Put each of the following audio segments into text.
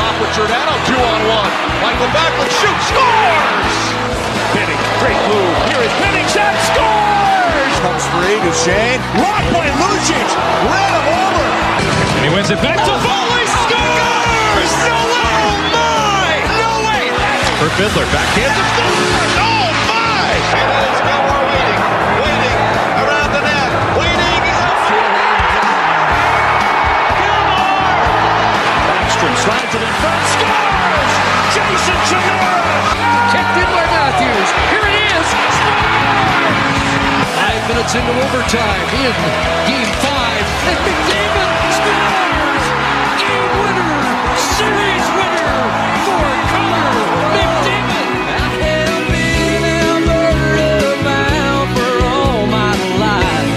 off with Giordano, 2-on-1. Michael Backlund shoots, scores! Benning, great move. Here is Benning, shot, scores! Comes free to Shane, blocked by Lucic, ran him over. And he wins it back to Foley, scores! No way! Oh my! No way! For Fiddler, backhand to scores! Oh my! And it is Gilmore waiting around the net, waiting. Backstrom slides it in front, scores! Jason Chimera! Kept in by Matthews. Here it is. Scores! 5 minutes into overtime in Game 5. And McDavid scores! Game winner! Series winner for Connor McDavid! I have been Alberta bound for all my life.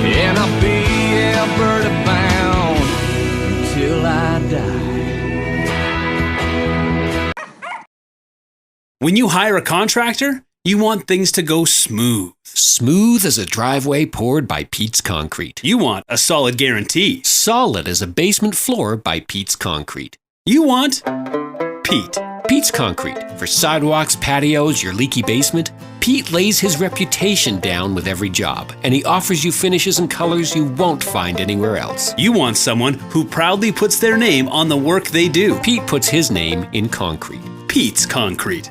And I'll be Alberta bound until I die. When you hire a contractor, you want things to go smooth. Smooth as a driveway poured by Pete's Concrete. You want a solid guarantee. Solid as a basement floor by Pete's Concrete. You want Pete. Pete's Concrete. For sidewalks, patios, your leaky basement, Pete lays his reputation down with every job, and he offers you finishes and colors you won't find anywhere else. You want someone who proudly puts their name on the work they do. Pete puts his name in concrete. Pete's Concrete.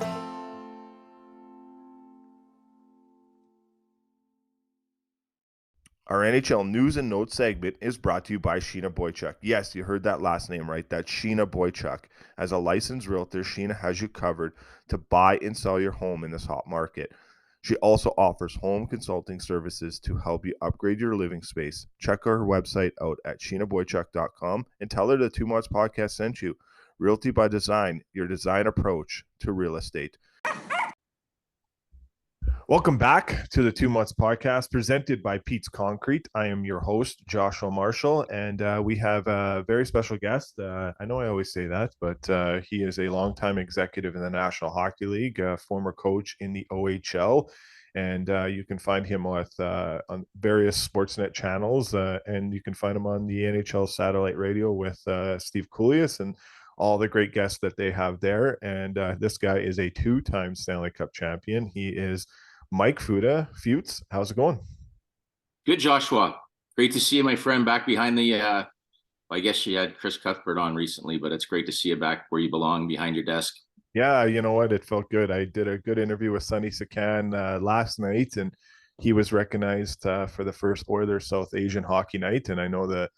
Our NHL News and Notes segment is brought to you by Sheena Boychuk. Yes, you heard that last name right. That's Sheena Boychuk. As a licensed realtor, Sheena has you covered to buy and sell your home in this hot market. She also offers home consulting services to help you upgrade your living space. Check her website out at sheenaboychuk.com and tell her the Two Months Podcast sent you. Realty by Design, your design approach to real estate. Welcome back to the 2 Months Podcast presented by Pete's Concrete. I am your host, Joshua Marshall, and we have a very special guest. I know I always say that, but he is a longtime executive in the National Hockey League, a former coach in the OHL, and you can find him with on various Sportsnet channels, and you can find him on the NHL satellite radio with Steve Koulias and all the great guests that they have there. And this guy is a two-time Stanley Cup champion. He is Mike Futa. Futes, how's it going? Good, Joshua. Great to see you, my friend, back behind the I guess you had Chris Cuthbert on recently, but it's great to see you back where you belong, behind your desk. Yeah, you know what? It felt good. I did a good interview with Sonny Sakan last night, and he was recognized for the first Oilers South Asian Hockey Night. And I know that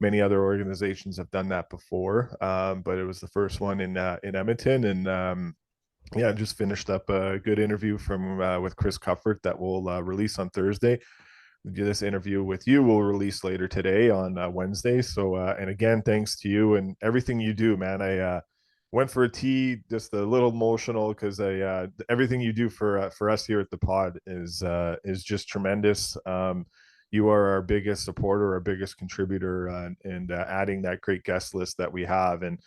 many other organizations have done that before, but it was the first one in Edmonton. And yeah, just finished up a good interview from with Chris Cuthbert that we'll release on Thursday. This interview with you will release later today on Wednesday. So, and again, thanks to you and everything you do, man. I went for a tea, just a little emotional because everything you do for us here at the pod is just tremendous. You are our biggest supporter, our biggest contributor, and adding that great guest list that we have, and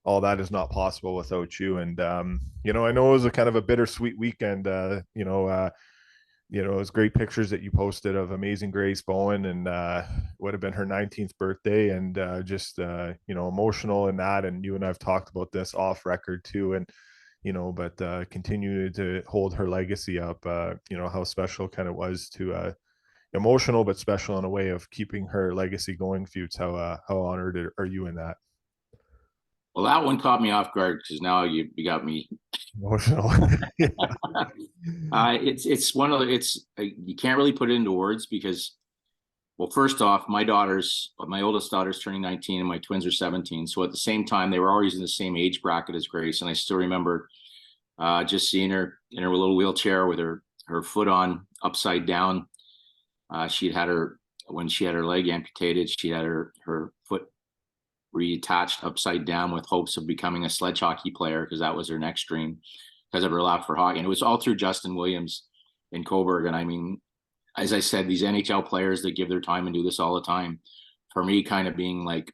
all that is not possible without you. And you know, I know it was a kind of a bittersweet weekend. It was great pictures that you posted of Amazing Grace Bowen, and would have been her 19th birthday, and just emotional in that. And you and I've talked about this off record too, and but continue to hold her legacy up. How special kind of was to emotional but special in a way of keeping her legacy going. Futes, how honored are you in that? Well, that one caught me off guard because now you got me emotional. It's one of you can't really put it into words because, well, first off, my oldest daughter's turning 19 and my twins are 17. So at the same time, they were always in the same age bracket as Grace. And I still remember just seeing her in her little wheelchair with her foot on upside down. When she had her leg amputated, she had her foot reattached upside down with hopes of becoming a sledge hockey player because that was her next dream because of her love for hockey. And it was all through Justin Williams in Coburg. And I mean, as I said, these NHL players that give their time and do this all the time, for me, kind of being like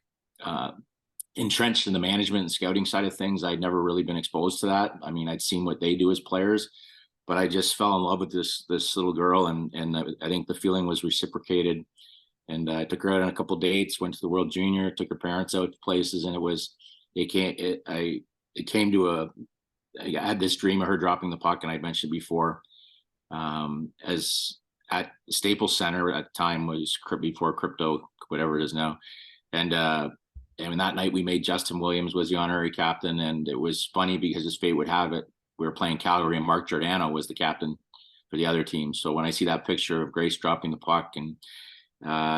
entrenched in the management and scouting side of things, I'd never really been exposed to that. I mean, I'd seen what they do as players, but I just fell in love with this little girl. And I think the feeling was reciprocated And I took her out on a couple of dates, went to the World Junior, took her parents out to places, and I had this dream of her dropping the puck, and I mentioned before, as at Staples Center at the time was before crypto, whatever it is now. And that night we made Justin Williams was the honorary captain, and it was funny because as fate would have it, we were playing Calgary and Mark Giordano was the captain for the other team. So when I see that picture of Grace dropping the puck, and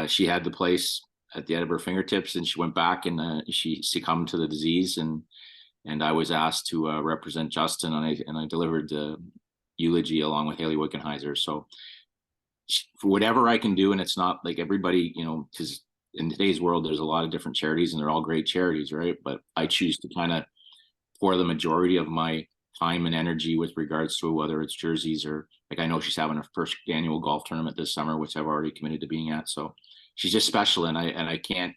she had the place at the end of her fingertips, and she went back and she succumbed to the disease, and I was asked to represent Justin, and I delivered the eulogy along with Haley Wickenheiser. So for whatever I can do, and it's not like everybody, because in today's world, there's a lot of different charities and they're all great charities, right? But I choose to kind of pour the majority of my time and energy with regards to whether it's jerseys or like I know she's having her first annual golf tournament this summer, which I've already committed to being at. So she's just special, and I can't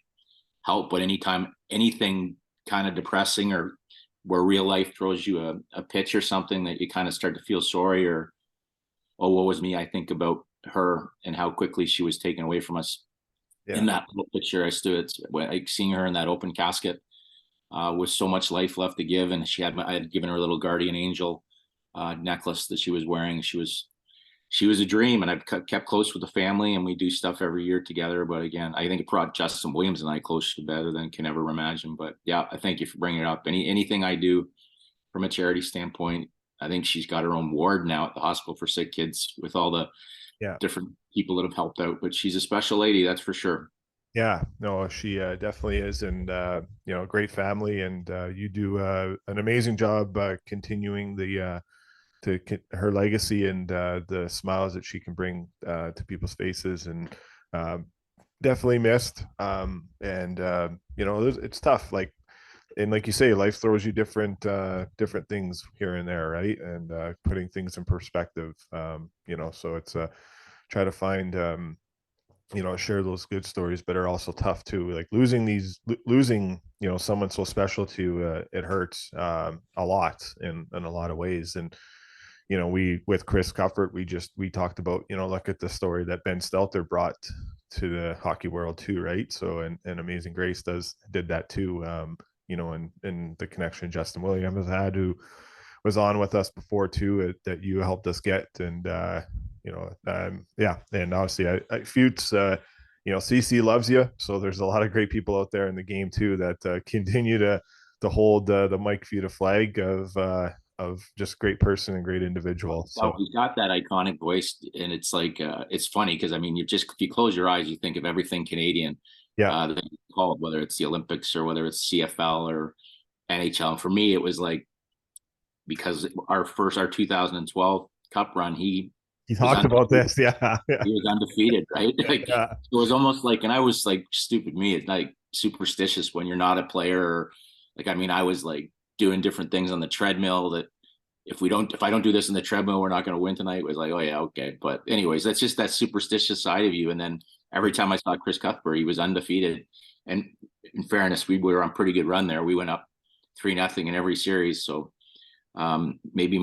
help but anytime anything kind of depressing or where real life throws you a pitch or something that you kind of start to feel sorry or, oh, what was me? I think about her and how quickly she was taken away from us. Yeah. In that little picture, I stood like seeing her in that open casket with so much life left to give. And I had given her a little guardian angel necklace that she was wearing. She was a dream, and I've kept close with the family, and we do stuff every year together. But again, I think it brought Justin Williams and I closer together than can ever imagine. But yeah, I thank you for bringing it up. Anything I do from a charity standpoint, I think she's got her own ward now at the hospital for sick kids with all the different people that have helped out. But she's a special lady, that's for sure. Yeah, no, she definitely is, and great family, and you do an amazing job continuing her legacy and the smiles that she can bring to people's faces, and definitely missed. It's tough, like you say, life throws you different things here and there, right? And putting things in perspective, so it's try to find share those good stories, but are also tough too. Like losing someone so special to it hurts a lot in a lot of ways. And we with Chris Cuthbert, we talked about look at the story that Ben Stelter brought to the hockey world too, right? So and Amazing Grace did that too, and the connection Justin Williams had, who was on with us before too, that you helped us get. And and obviously I Futes, CC loves you, so there's a lot of great people out there in the game too that continue to hold the Mike Futa flag of just great person and great individual. So he's got that iconic voice, and it's like it's funny because I mean, if you close your eyes, you think of everything Canadian. That you call it, whether it's the Olympics or whether it's CFL or NHL. For me, it was like because our 2012 Cup run, he talked about this. Yeah. He was undefeated, right? Like it was almost like, and I was like, stupid me, it's like superstitious when you're not a player. Or, like, I mean, I was like doing different things on the treadmill that if I don't do this in the treadmill, we're not going to win tonight. It was like, oh yeah, okay. But anyways, that's just that superstitious side of you. And then every time I saw Chris Cuthbert, he was undefeated. And in fairness, we were on pretty good run there. We went up 3-0 in every series. So maybe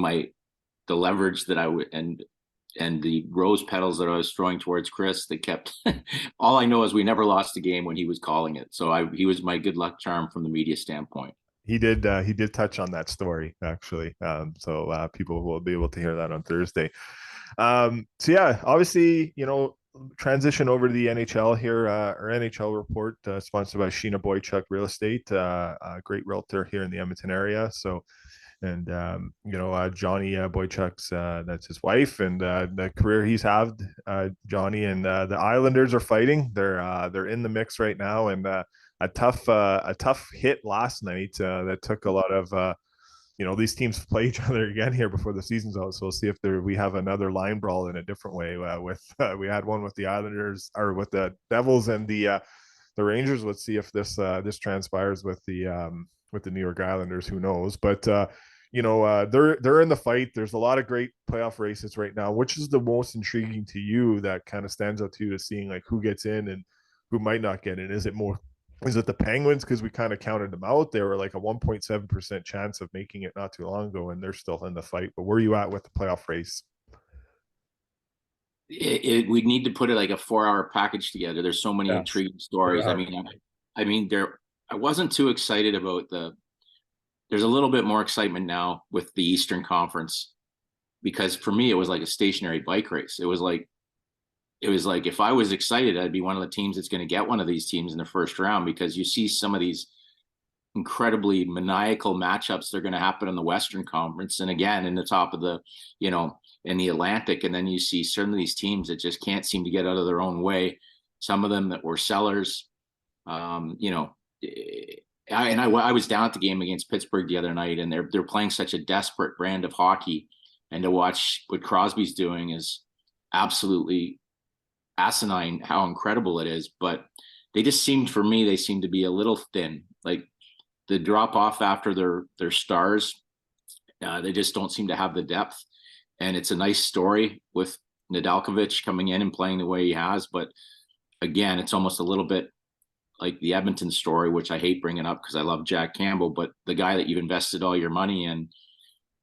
the leverage that I would and the rose petals that I was throwing towards Chris, they kept all I know is we never lost a game when he was calling it. So he was my good luck charm from the media standpoint. He did touch on that story actually. So people will be able to hear that on Thursday. So yeah, obviously, transition over to the NHL here. Our NHL report sponsored by Sheena Boychuk Real Estate, a great realtor here in the Edmonton area. So, and Johnny Boychuk's that's his wife, and the career he's had, Johnny, and the Islanders are fighting. They're in the mix right now, and a tough hit last night that took a lot of these teams play each other again here before the season's out. So we'll see if we have another line brawl in a different way. We had one with the Islanders or with the Devils and the Rangers. Let's see if this transpires with the New York Islanders. Who knows? But they're in the fight. There's a lot of great playoff races right now. Which is the most intriguing to you that kind of stands out to you, to seeing like who gets in and who might not get in? Is it the Penguins? Because we kind of counted them out. They were like a 1.7% chance of making it not too long ago, and they're still in the fight. But where are you at with the playoff race? We need to put it like a 4-hour package together. There's so many intriguing stories. I mean, I wasn't too excited about there's a little bit more excitement now with the Eastern Conference, because for me, it was like a stationary bike race. It was like if I was excited, I'd be one of the teams that's going to get one of these teams in the first round, because you see some of these incredibly maniacal matchups that are going to happen in the Western Conference, and again in the top of the, in the Atlantic, and then you see certain of these teams that just can't seem to get out of their own way. Some of them that were sellers, I was down at the game against Pittsburgh the other night, and they're playing such a desperate brand of hockey, and to watch what Crosby's doing is absolutely asinine how incredible it is. But they just seemed, for me, they seem to be a little thin. Like the drop off after their stars, they just don't seem to have the depth. And it's a nice story with Nedeljkovic coming in and playing the way he has. But again, it's almost a little bit like the Edmonton story, which I hate bringing up because I love Jack Campbell, but the guy that you've invested all your money in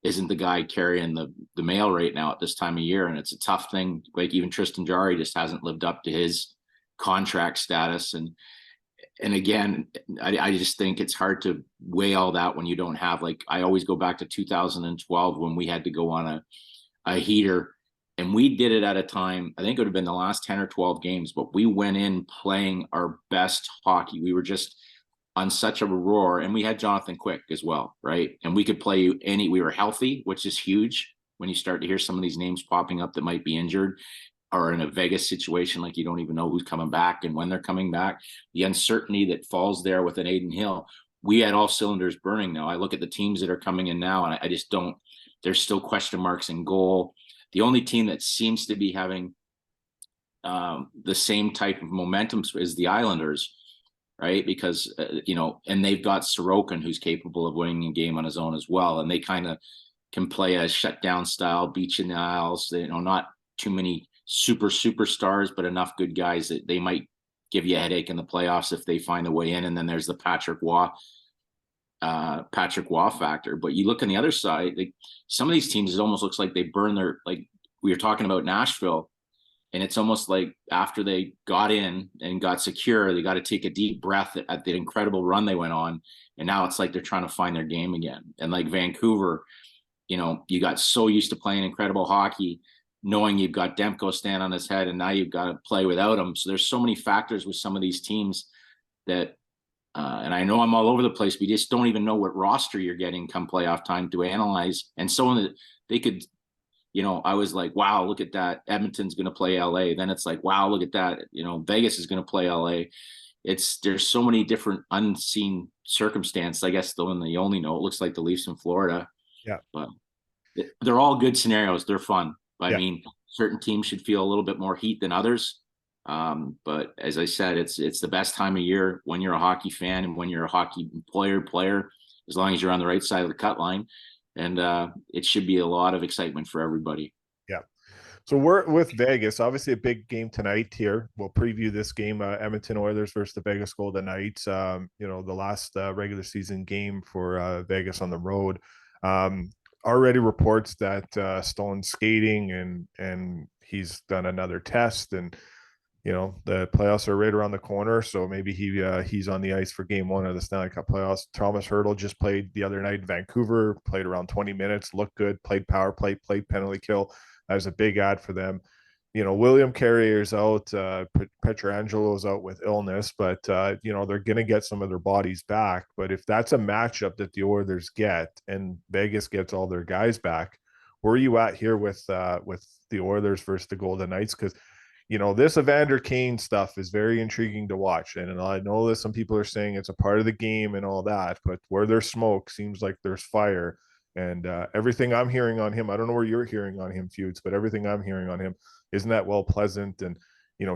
isn't the guy carrying the mail right now at this time of year. And it's a tough thing. Like even Tristan Jarry just hasn't lived up to his contract status. And again, I just think it's hard to weigh all that when you don't have, like, I always go back to 2012 when we had to go on a heater, and we did it at a time, I think it would have been the last 10 or 12 games, but we went in playing our best hockey. We were just on such a roar, and we had Jonathan Quick as well, right? And we could play we were healthy, which is huge when you start to hear some of these names popping up that might be injured or in a Vegas situation, like you don't even know who's coming back and when they're coming back. The uncertainty that falls there with an Aiden Hill. We had all cylinders burning now. I look at the teams that are coming in now, and I just don't, there's still question marks in goal. The only team that seems to be having the same type of momentum is the Islanders, right? Because, and they've got Sorokin, who's capable of winning a game on his own as well. And they kind of can play a shutdown style, beach in the aisles, not too many superstars, but enough good guys that they might give you a headache in the playoffs if they find a way in. And then there's the Patrick Waugh factor. But you look on the other side, like some of these teams, it almost looks like they burn their, like we were talking about Nashville, and it's almost like after they got in and got secure, they got to take a deep breath at the incredible run they went on, and now it's like they're trying to find their game again. And like Vancouver, you got so used to playing incredible hockey, knowing you've got Demko stand on his head, and now you've got to play without him. So there's so many factors with some of these teams that and I know I'm all over the place. We just don't even know what roster you're getting come playoff time to analyze. And so they could, I was like, wow, look at that. Edmonton's going to play LA. Then it's like, wow, look at that. Vegas is going to play LA. There's so many different unseen circumstances. I guess the one that you only know, it looks like the Leafs in Florida. Yeah. But they're all good scenarios. They're fun. But yeah. I mean, certain teams should feel a little bit more heat than others. But as I said, it's the best time of year when you're a hockey fan and when you're a hockey player, as long as you're on the right side of the cut line. And it should be a lot of excitement for everybody. Yeah. So we're with Vegas, obviously a big game tonight here. We'll preview this game, Edmonton Oilers versus the Vegas Golden Knights. The last regular season game for Vegas on the road. Already reports that Stone's skating and he's done another test, and the playoffs are right around the corner, so maybe he's on the ice for game one of the Stanley Cup playoffs. Thomas Hertl just played the other night in Vancouver, played around 20 minutes, looked good, played power play, played penalty kill. That was a big ad for them. William Carrier's out, Petrangelo's out with illness, but they're going to get some of their bodies back. But if that's a matchup that the Oilers get and Vegas gets all their guys back, where are you at here with the Oilers versus the Golden Knights? Because this Evander Kane stuff is very intriguing to watch. And I know that some people are saying it's a part of the game and all that, but where there's smoke seems like there's fire. And everything I'm hearing on him, I don't know where you're hearing on him, Futes, but everything I'm hearing on him isn't that well pleasant. And,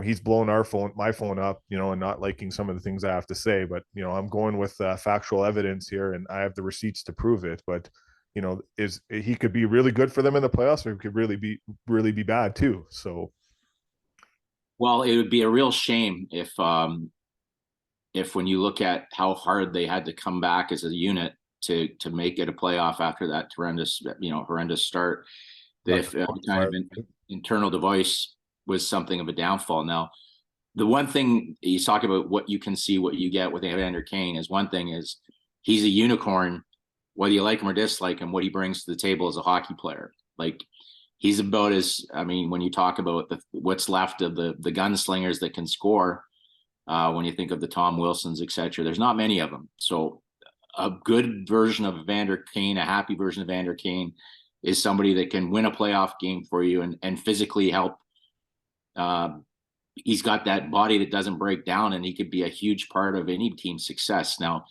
he's blowing my phone up, and not liking some of the things I have to say. But, I'm going with factual evidence here, and I have the receipts to prove it. But, he could be really good for them in the playoffs, or he could really be bad too. So. Well, it would be a real shame if when you look at how hard they had to come back as a unit to make it a playoff after that horrendous start, that if any kind of internal device was something of a downfall. Now, the one thing you talk about, what you can see, what you get with Evander Kane, is one thing is he's a unicorn, whether you like him or dislike him, what he brings to the table as a hockey player. Like, he's about as, I mean, when you talk about what's left of the gunslingers that can score, when you think of the Tom Wilsons, etc., there's not many of them. So a good version of Evander Kane, a happy version of Evander Kane, is somebody that can win a playoff game for you and physically help. He's got that body that doesn't break down, and he could be a huge part of any team's success. Now,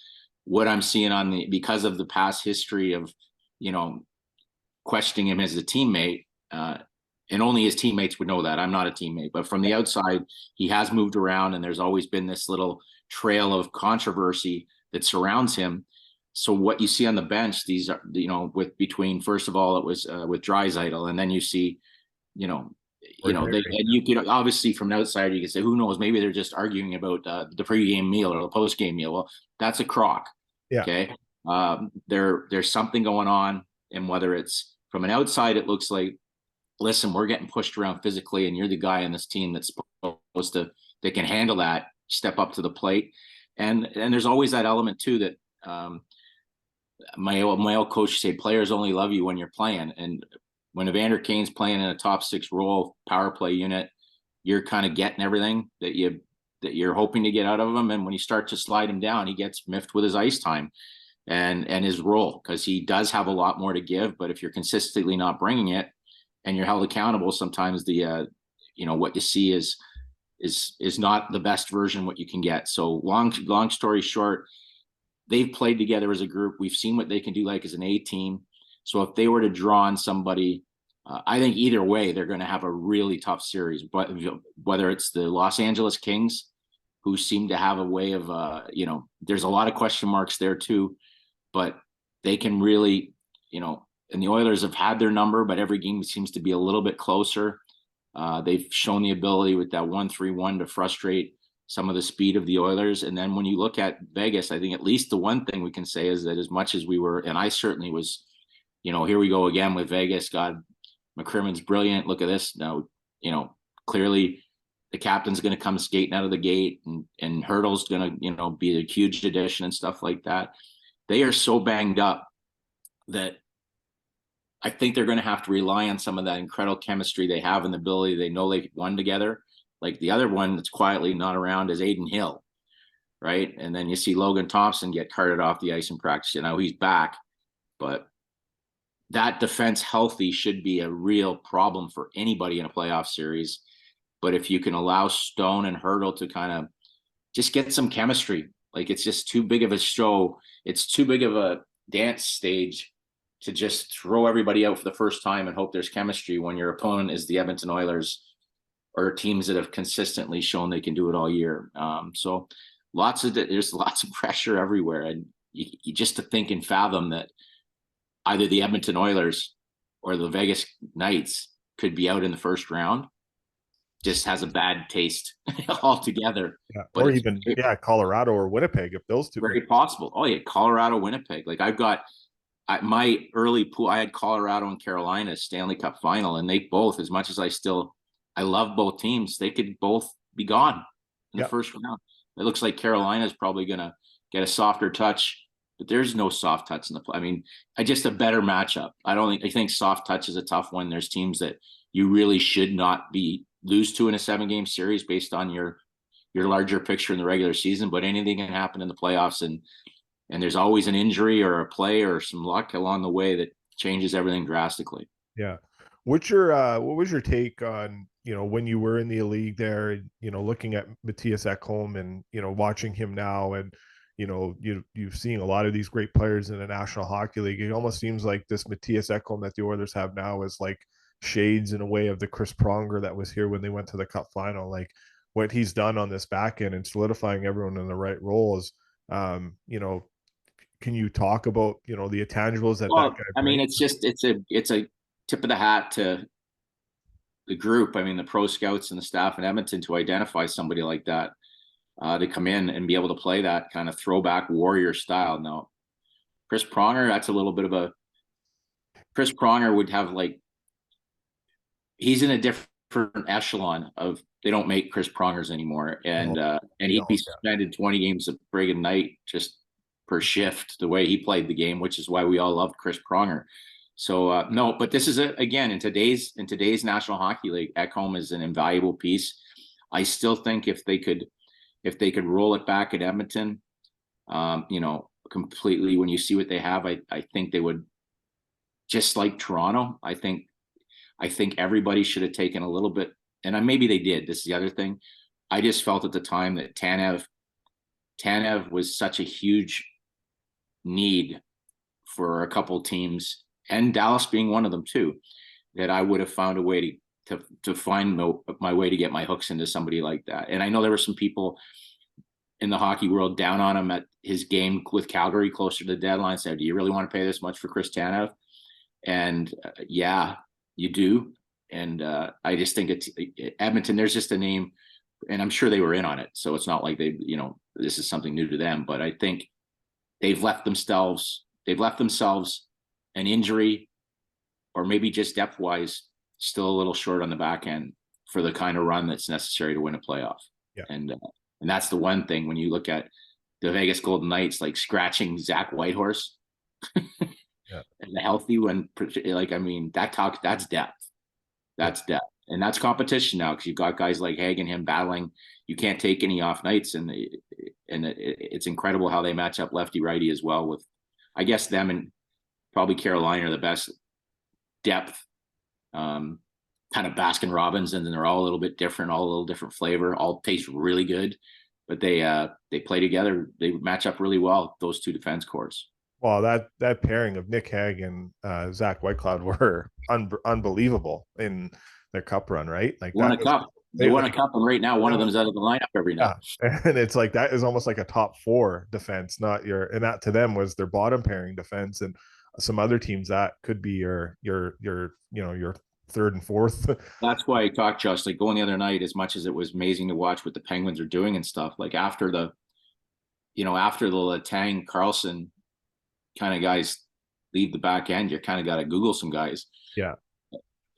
what I'm seeing because of the past history of, questioning him as a teammate, and only his teammates would know that. I'm not a teammate, but from the outside, he has moved around, and there's always been this little trail of controversy that surrounds him. So what you see on the bench, these are, first of all, it was with Draisaitl, and then you see, and you could obviously from the outside, you can say, who knows, maybe they're just arguing about the pregame meal or the postgame meal. Well, that's a crock. Yeah. Okay. There's something going on, and whether it's from an outside, it looks like, listen, we're getting pushed around physically, and you're the guy in this team that's supposed to, that can handle that, step up to the plate. And there's always that element too, that my old coach said, players only love you when you're playing. And when Evander Kane's playing in a top six role power play unit, you're kind of getting everything that you're hoping to get out of him. And when you start to slide him down, he gets miffed with his ice time and his role, because he does have a lot more to give. But if you're consistently not bringing it, and you're held accountable, sometimes what you see is not the best version what you can get. So long story short, they've played together as a group. We've seen what they can do like as an A team. So if they were to draw on somebody, I think either way, they're going to have a really tough series. But whether it's the Los Angeles Kings, who seem to have a way of, there's a lot of question marks there too, but they can really, and the Oilers have had their number, but every game seems to be a little bit closer. They've shown the ability with that 1-3-1 to frustrate some of the speed of the Oilers. And then when you look at Vegas, I think at least the one thing we can say is that as much as we were, and I certainly was, here we go again with Vegas. God, McCrimmon's brilliant. Look at this. Now, clearly the captain's going to come skating out of the gate, and Hurdle's going to, be a huge addition and stuff like that. They are so banged up that I think they're going to have to rely on some of that incredible chemistry they have and the ability they know they've won together. Like the other one that's quietly not around is Aiden Hill, right? And then you see Logan Thompson get carted off the ice in practice. He's back, but that defense healthy should be a real problem for anybody in a playoff series. But if you can allow Stone and Hurdle to kind of just get some chemistry, like it's just too big of a show. It's too big of a dance stage to just throw everybody out for the first time and hope there's chemistry when your opponent is the Edmonton Oilers, or teams that have consistently shown they can do it all year. So there's lots of pressure everywhere. And you just to think and fathom that either the Edmonton Oilers or the Vegas Knights could be out in the first round just has a bad taste altogether. Yeah. Or even Colorado or Winnipeg, if those two. Very possible. Oh yeah, Colorado, Winnipeg. Like I've got my early pool, I had Colorado and Carolina Stanley Cup final, and they both, as much as I love both teams, they could both be gone in the first round. It looks like Carolina is probably going to get a softer touch, but there's no soft touch in the play. I mean, just a better matchup. I think soft touch is a tough one. There's teams that you really should not lose to in a 7-game series based on your larger picture in the regular season, but anything can happen in the playoffs, and there's always an injury or a play or some luck along the way that changes everything drastically. Yeah. What was your take on, when you were in the league there, looking at Matthias Ekholm and, watching him now, and, you've seen a lot of these great players in the National Hockey League. It almost seems like this Matthias Ekholm that the Oilers have now is like shades in a way of the Chris Pronger that was here when they went to the Cup final. Like what he's done on this back end and solidifying everyone in the right roles. Can you talk about, the intangibles that guy brings? I mean, it's a tip of the hat to the group. I mean, the pro scouts and the staff in Edmonton to identify somebody like that, to come in and be able to play that kind of throwback warrior style. Now, Chris Pronger, that's a little bit of Chris Pronger would have he's in a different echelon of, they don't make Chris Prongers anymore. And he'd be suspended 20 games a friggin' night just per shift, the way he played the game, which is why we all loved Chris Pronger. So no, but this is again, in today's National Hockey League, Ekholm is an invaluable piece. I still think if they could roll it back at Edmonton, completely, when you see what they have, I think they would, just like Toronto. I think everybody should have taken a little bit, and maybe they did. This is the other thing. I just felt at the time that Tanev was such a huge need for a couple teams, and Dallas being one of them too, that I would have found a way to find my way to get my hooks into somebody like that. And I know there were some people in the hockey world down on him at his game with Calgary closer to the deadline, said, do you really want to pay this much for Chris Tanev? And yeah, you do. And I just think it's Edmonton, there's just a name, and I'm sure they were in on it. So it's not like this is something new to them, but I think they've left themselves an injury, or maybe just depth wise, still a little short on the back end for the kind of run that's necessary to win a playoff. Yeah. And that's the one thing when you look at the Vegas Golden Knights, like scratching Zach Whitehorse yeah. and the healthy one, that's depth. That's depth. And that's competition now, because you've got guys like Haig and him battling. You can't take any off nights, and it's incredible how they match up lefty righty as well. With, I guess, them and probably Carolina are the best depth, kind of Baskin Robbins, and then they're all a little bit different, all a little different flavor, all taste really good, but they play together. They match up really well, those two defense corps. Well, that pairing of Nick Hague and Zach Whitecloud were unbelievable in their cup run, right? Like won a cup. They won a cup, and right now one of them's out of the lineup every night. Yeah. And it's like that is almost like a top four defense, not and that to them was their bottom pairing defense, and some other teams that could be your third and fourth. That's why I talked, Josh, like going the other night, as much as it was amazing to watch what the Penguins are doing and stuff, like after the Letang Carlson kind of guys leave the back end, you kind of got to Google some guys. Yeah.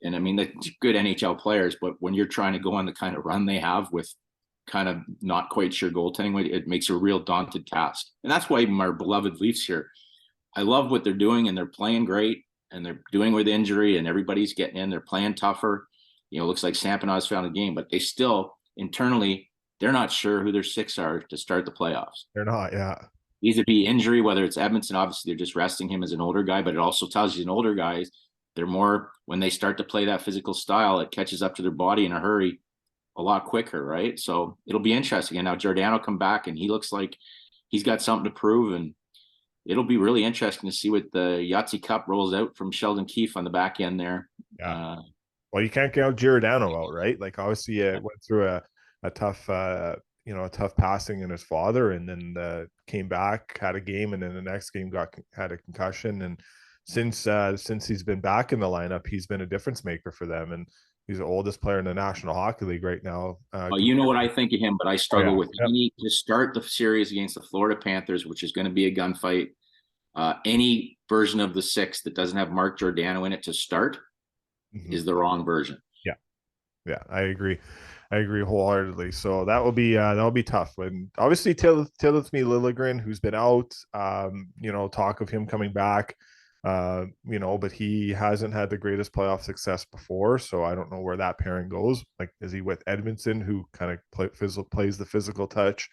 And I mean, they're good NHL players, but when you're trying to go on the kind of run they have with kind of not quite sure goaltending, it makes a real daunted task. And that's why even our beloved Leafs here, I love what they're doing, and they're playing great, and they're doing with injury, and everybody's getting in. They're playing tougher. Looks like Samponov's found a game, but they still internally, they're not sure who their six are to start the playoffs. They're not, yeah. Either be injury, whether it's Edmonton, obviously they're just resting him as an older guy, but it also tells you an older guys, they're more, when they start to play that physical style, it catches up to their body in a hurry a lot quicker, right? So it'll be interesting. And now Giordano come back, and he looks like he's got something to prove, and it'll be really interesting to see what the Yahtzee Cup rolls out from Sheldon Keefe on the back end there. Yeah. Well, you can't count Giordano out, right? Like obviously it went through a tough passing in his father, and then came back, had a game, and then the next game had a concussion. And since he's been back in the lineup, he's been a difference maker for them. And he's the oldest player in the National Hockey League right now. Well, you know what I think of him, but I struggle with any to start the series against the Florida Panthers, which is going to be a gunfight. Any version of the six that doesn't have Mark Giordano in it to start is the wrong version. Yeah, I agree wholeheartedly. So that'll be tough. When obviously Timothy Liljegren, who's been out, talk of him coming back, but he hasn't had the greatest playoff success before. So I don't know where that pairing goes. Like, is he with Edmondson, who kind of plays the physical touch?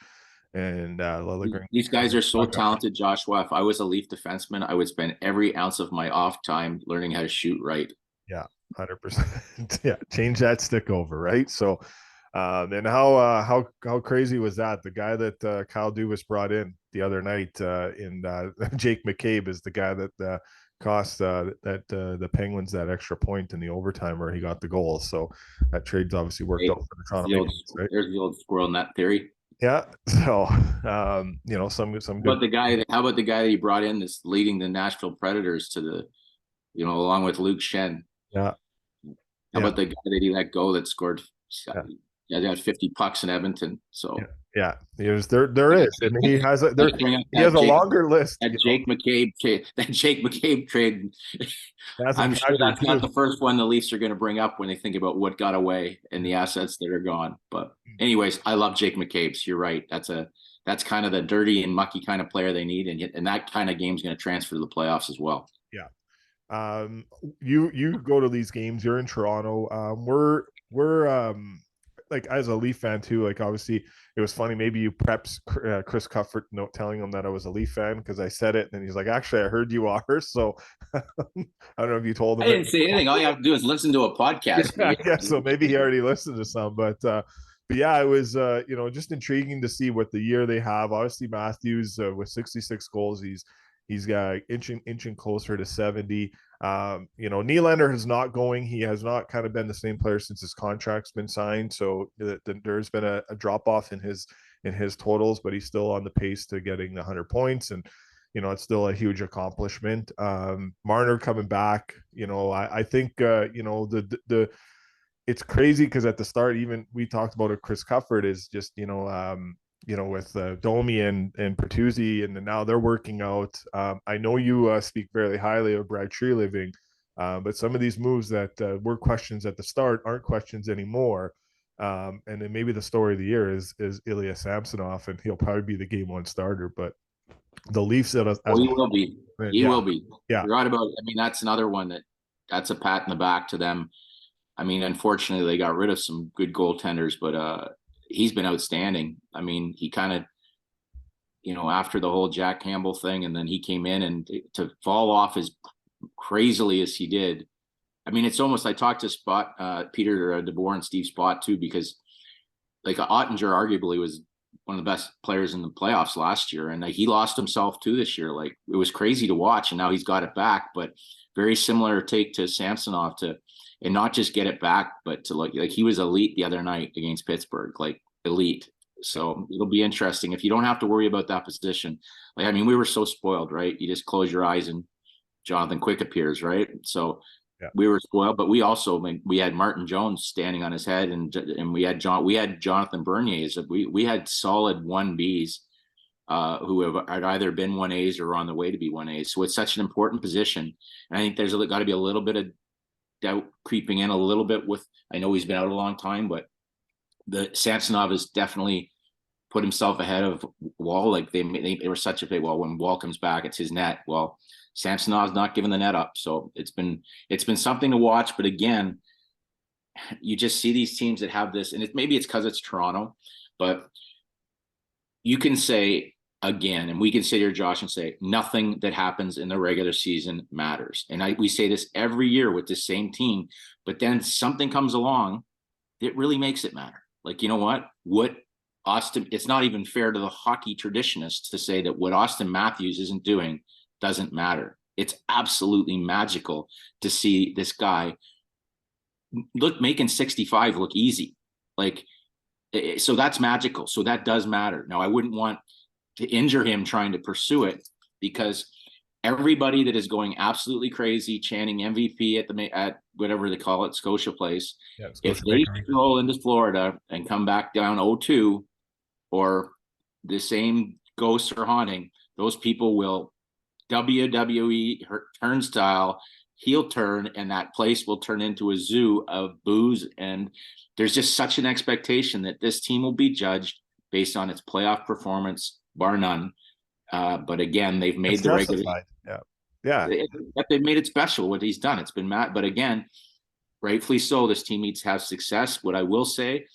And Liljegren. These guys are so talented, Joshua. If I was a Leaf defenseman, I would spend every ounce of my off time learning how to shoot right. Yeah, 100%. Yeah, change that stick over, right? So, and how crazy was that? The guy that Kyle Dubas brought in the other night, Jake McCabe, is the guy that cost the Penguins that extra point in the overtime where he got the goal. So that trade's obviously worked out for the Toronto Penguins, right? There's the old squirrel in that theory. Yeah. So, some good. But how about the guy that he brought in that's leading the Nashville Predators to the, along with Luke Shen? Yeah. How about the guy that he let go that scored? They had 50 pucks in Edmonton. So Yeah, there is, and he has a longer list. That Jake McCabe trade. I'm sure that's not the first one the Leafs are going to bring up when they think about what got away and the assets that are gone. But anyways, I love Jake McCabe. So you're right. That's kind of the dirty and mucky kind of player they need, and that kind of game is going to transfer to the playoffs as well. Yeah. You go to these games. You're in Toronto. We're like, as a Leaf fan too, like, obviously it was funny. Maybe you prepped Chris Cuthbert note telling him that I was a Leaf fan because I said it, and he's like, actually, I heard you are. So I don't know if you told him. I didn't say anything. All you have to do is listen to a podcast. Yeah, so maybe he already listened to some, but yeah, it was just intriguing to see what the year they have. Obviously, Matthews with 66 goals, he's got inching closer to 70. Nylander is not going. He has not kind of been the same player since his contract's been signed. So there's been a drop off in his totals, but he's still on the pace to getting the 100 points. And, it's still a huge accomplishment. Marner coming back, I think, it's crazy because at the start, even we talked about it, Chris Cuthbert is just, with Domi and Bertuzzi, and now they're working out. I know you speak very highly of Brad Treliving, but some of these moves that were questions at the start aren't questions anymore. And then maybe the story of the year is Ilya Samsonov, and he'll probably be the game one starter. But the Leafs, he will be. He will be. Yeah, you're right about. I mean, that's another one that's a pat in the back to them. I mean, unfortunately, they got rid of some good goaltenders, but he's been outstanding. I mean, he kind of, after the whole Jack Campbell thing, and then he came in and to fall off as crazily as he did. I mean, it's almost, I talked to Peter DeBoer and Steve Spott too, because like Ottinger arguably was one of the best players in the playoffs last year, and he lost himself too this year. Like, it was crazy to watch, and now he's got it back. But very similar take to Samsonov and not just get it back, but to like he was elite the other night against Pittsburgh, like elite. So it'll be interesting if you don't have to worry about that position. Like, I mean, we were so spoiled, right? You just close your eyes and Jonathan Quick appears, right? So we were spoiled, but we also, we had Martin Jones standing on his head, and we had Jonathan Bernier. We had solid 1Bs who had either been 1As or on the way to be 1As. So it's such an important position, and I think there's got to be a little bit of doubt creeping in a little bit with. I know he's been out a long time, but the Samsonov has definitely put himself ahead of Wall. Like they were such a big, well, when Wall comes back, it's his net. Well, Samsonov's not giving the net up. So it's been something to watch. But again, you just see these teams that have this, and maybe it's because it's Toronto, but you can say again, and we can sit here, Josh, and say nothing that happens in the regular season matters. And we say this every year with the same team, but then something comes along that really makes it matter. Like, you know what Austin, it's not even fair to the hockey traditionists to say that what Austin Matthews isn't doing doesn't matter. It's absolutely magical to see this guy making 65 look easy. Like, so that's magical. So that does matter. Now, I wouldn't want to injure him trying to pursue it, because everybody that is going absolutely crazy chanting MVP at whatever they call it, Scotia Place, if they roll into Florida and come back down 0-2, or the same ghosts are haunting, those people will WWE turnstile, heel turn, and that place will turn into a zoo of booze. And there's just such an expectation that this team will be judged based on its playoff performance, bar none. But again, they've made the regular. They've made it special what he's done. It's been mad, but again, rightfully so. This team needs to have success. What I will say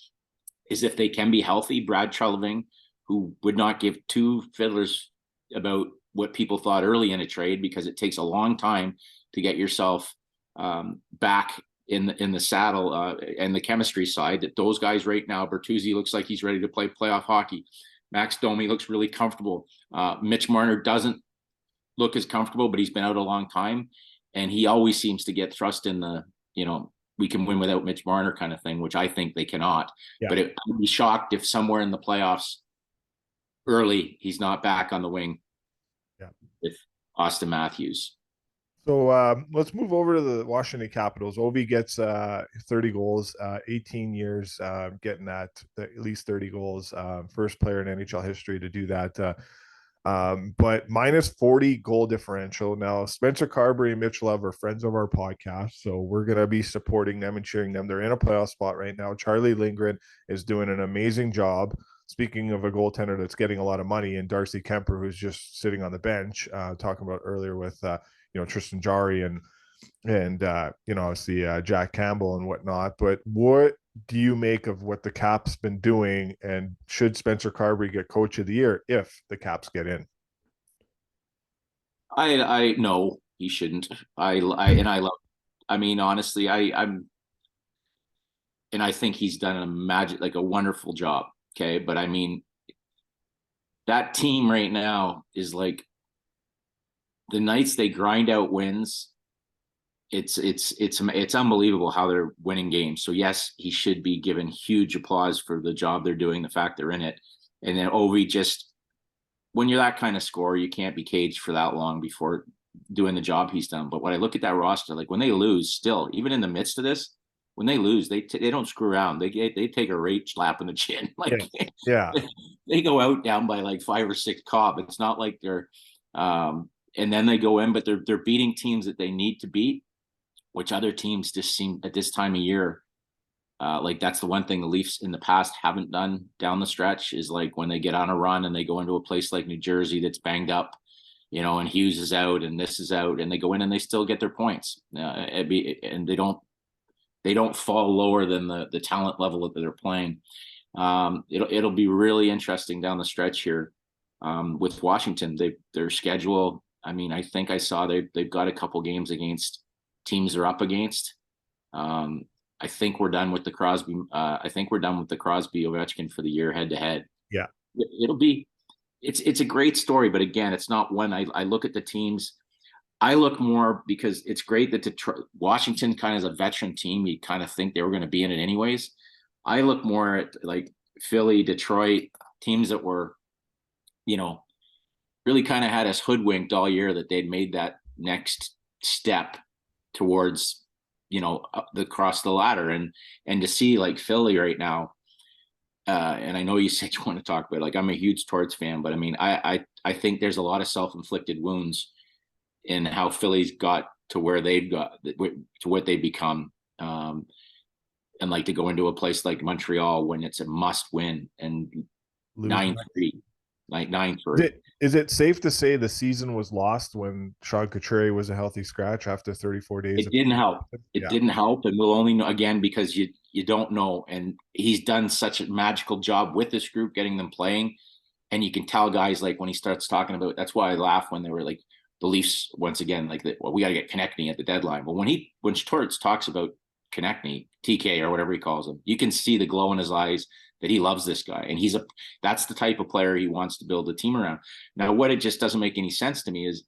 is, if they can be healthy, Brad Treliving, who would not give two fiddlers about what people thought early in a trade, because it takes a long time to get yourself back in the saddle and the chemistry side. That those guys right now, Bertuzzi looks like he's ready to play playoff hockey. Max Domi looks really comfortable. Mitch Marner doesn't look as comfortable, but he's been out a long time, and he always seems to get thrust in the, we can win without Mitch Marner kind of thing, which I think they cannot. Yeah. But I'd be shocked if somewhere in the playoffs early he's not back on the wing with Austin Matthews. So let's move over to the Washington Capitals. Ovi gets 30 goals, 18 years, getting at least 30 goals. First player in NHL history to do that. But minus 40 goal differential. Now, Spencer Carberry and Mitch Love are friends of our podcast, so we're going to be supporting them and cheering them. They're in a playoff spot right now. Charlie Lindgren is doing an amazing job. Speaking of a goaltender that's getting a lot of money, and Darcy Kemper, who's just sitting on the bench, talking about earlier with Tristan Jarry and obviously Jack Campbell and whatnot. But what do you make of what the Caps been doing, and should Spencer Carberry get Coach of the Year if the Caps get in? I no, he shouldn't. Honestly, I think he's done a wonderful job. Okay, but I mean, that team right now is like, the nights they grind out wins, it's unbelievable how they're winning games. So yes, he should be given huge applause for the job they're doing, the fact they're in it. And then Ovi, just when you're that kind of scorer, you can't be caged for that long before doing the job he's done. But when I look at that roster, like when they lose, still, even in the midst of this, when they lose, they don't screw around. They take a rate slap in the chin. Yeah. They go out down by like 5 or 6 Cobb. It's not like they're and then they go in, but they're beating teams that they need to beat, which other teams just seem at this time of year, like that's the one thing the Leafs in the past haven't done down the stretch, is like when they get on a run and they go into a place like New Jersey that's banged up, and Hughes is out and this is out, and they go in and they still get their points, and they don't fall lower than the talent level that they're playing. It'll be really interesting down the stretch here with Washington. Their schedule, I think I saw they've got a couple games against teams they're up against. I think we're done with the Crosby. Ovechkin for the year head to head. Yeah, it's a great story, but again, it's not one I look at the teams. I look more because it's great that Washington kind of is a veteran team. You kind of think they were going to be in it anyways. I look more at like Philly, Detroit, teams that were, really kind of had us hoodwinked all year that they'd made that next step towards, across the ladder, and to see like Philly right now. And I know you said you want to talk about, like, I'm a huge Torts fan, but I think there's a lot of self-inflicted wounds in how Philly's got to where they've got to what they've become. And like to go into a place like Montreal when it's a must win and 9-3. Like 9-3. Is it safe to say the season was lost when Sean Couturier was a healthy scratch after 34 days? It didn't help. It didn't help, and we'll only know again because you don't know. And he's done such a magical job with this group, getting them playing. And you can tell guys, like when he starts talking about, that's why I laugh when they were like the Leafs once again, like we got to get Konechny at the deadline. Well, when Torts talks about Konechny, TK or whatever he calls him, you can see the glow in his eyes that he loves this guy, and that's the type of player he wants to build a team around. Now, what it just doesn't make any sense to me is,